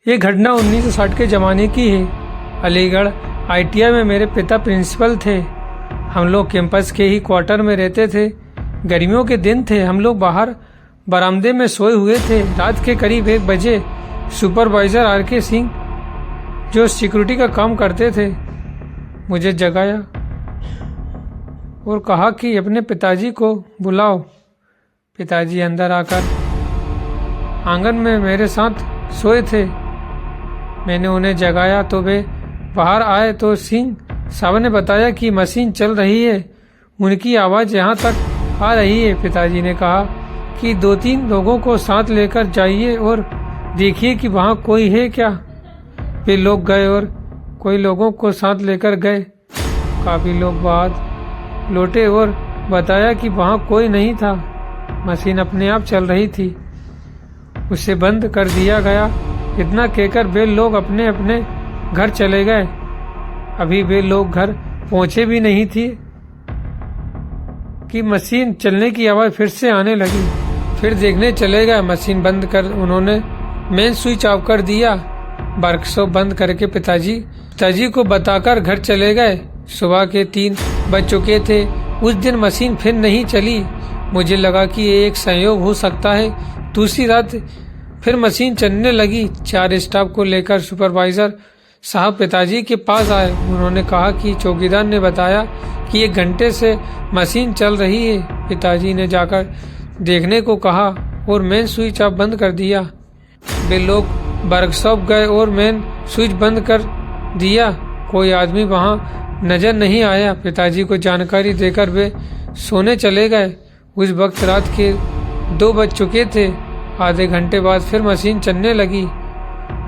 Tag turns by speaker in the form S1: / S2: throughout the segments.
S1: ये घटना 1960 के ज़माने की है। अलीगढ़ ITI में मेरे पिता प्रिंसिपल थे। हम लोग कैंपस के ही क्वार्टर में रहते थे। गर्मियों के दिन थे। हम लोग बाहर बरामदे में सोए हुए थे। रात के करीब 1 बजे सुपरवाइजर RK सिंह, जो सिक्योरिटी का काम करते थे, मुझे जगाया और कहा कि अपने पिताजी को बुलाओ। पिताजी अंदर आकर आंगन में मेरे साथ सोए थे। मैंने उन्हें जगाया तो वे बाहर आए तो सिंह साहब ने बताया कि मशीन चल रही है, उनकी आवाज़ यहाँ तक आ रही है। पिताजी ने कहा कि 2-3 लोगों को साथ लेकर जाइए और देखिए कि वहाँ कोई है क्या। वे लोग गए और कोई लोगों को साथ लेकर गए। काफ़ी लोग बाद लौटे और बताया कि वहाँ कोई नहीं था, मशीन अपने आप चल रही थी, उसे बंद कर दिया गया। इतना कहकर वे लोग अपने अपने घर चले गए। अभी वे लोग घर पहुंचे भी नहीं थे कि मशीन चलने की आवाज़ फिर से आने लगी। फिर देखने चले गए। मशीन बंद कर उन्होंने मेन स्विच ऑफ कर दिया। वर्कशॉप बंद करके पिताजी को बताकर घर चले गए। सुबह के 3 बज चुके थे। उस दिन मशीन फिर नहीं चली। मुझे लगा कि ये एक संयोग हो सकता है। दूसरी रात फिर मशीन चलने लगी। 4 स्टाफ को लेकर सुपरवाइजर साहब पिताजी के पास आए। उन्होंने कहा कि चौकीदार ने बताया कि 1 घंटे से मशीन चल रही है। पिताजी ने जाकर देखने को कहा और मेन स्विच ऑफ बंद कर दिया। वे लोग वर्कशॉप गए और मेन स्विच बंद कर दिया। कोई आदमी वहां नजर नहीं आया। पिताजी को जानकारी देकर वे सोने चले गए। उस वक्त रात के 2 बज चुके थे। आधे घंटे बाद फिर मशीन चलने लगी।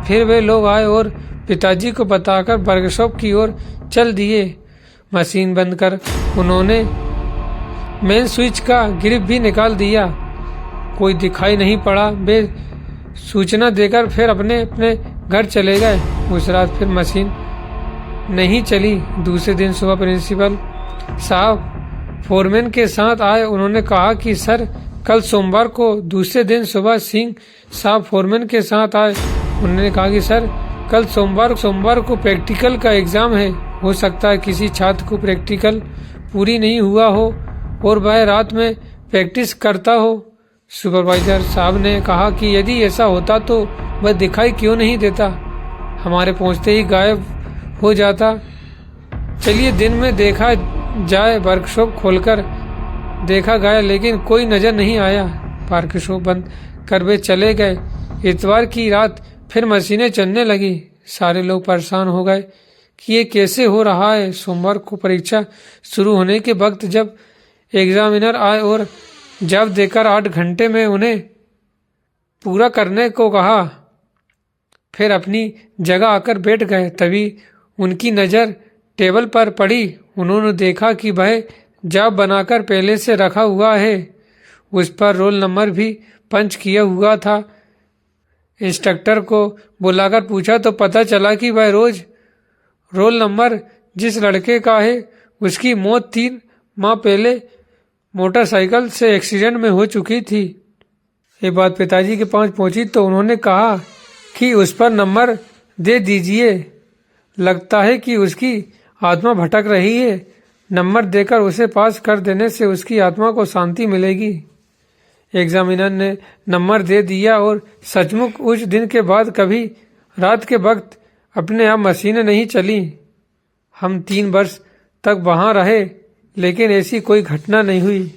S1: फिर वे लोग आए और पिताजी को बताकर वर्कशॉप की ओर चल दिए। मशीन बंद कर उन्होंने मेन स्विच का ग्रिप भी निकाल दिया। कोई दिखाई नहीं पड़ा। वे सूचना देकर फिर अपने अपने घर चले गए। उस रात फिर मशीन नहीं चली। दूसरे दिन सुबह प्रिंसिपल साहब फोरमैन के साथ आए। उन्होंने कहा कि सर, कल सोमवार को। दूसरे दिन सुबह सिंह साहब फोरमैन के साथ आए। उन्होंने कहा कि सर, कल सोमवार को प्रैक्टिकल का एग्ज़ाम है। हो सकता है किसी छात्र को प्रैक्टिकल पूरी नहीं हुआ हो और वह रात में प्रैक्टिस करता हो। सुपरवाइजर साहब ने कहा कि यदि ऐसा होता तो वह दिखाई क्यों नहीं देता, हमारे पहुंचते ही गायब हो जाता। चलिए दिन में देखा जाए। वर्कशॉप खोलकर देखा गया लेकिन कोई नजर नहीं आया। वर्कशॉप बंद कर वे चले गए। इतवार की रात फिर मशीनें चलने लगी। सारे लोग परेशान हो गए कि ये कैसे हो रहा है। सोमवार को परीक्षा शुरू होने के वक्त जब एग्जामिनर आए और जवाब देकर 8 घंटे में उन्हें पूरा करने को कहा, फिर अपनी जगह आकर बैठ गए। तभी उनकी नज़र टेबल पर पड़ी। उन्होंने देखा कि वह जवाब बनाकर पहले से रखा हुआ है। उस पर रोल नंबर भी पंच किया हुआ था। इंस्ट्रक्टर को बुलाकर पूछा तो पता चला कि वह रोल नंबर जिस लड़के का है उसकी मौत 3 माह पहले मोटरसाइकिल से एक्सीडेंट में हो चुकी थी। ये बात पिताजी के पास पहुंची तो उन्होंने कहा कि उस पर नंबर दे दीजिए, लगता है कि उसकी आत्मा भटक रही है। नंबर देकर उसे पास कर देने से उसकी आत्मा को शांति मिलेगी। एग्जामिनर ने नंबर दे दिया और सचमुच उस दिन के बाद कभी रात के वक्त अपने आप मशीनें नहीं चली। हम 3 वर्ष तक वहाँ रहे लेकिन ऐसी कोई घटना नहीं हुई।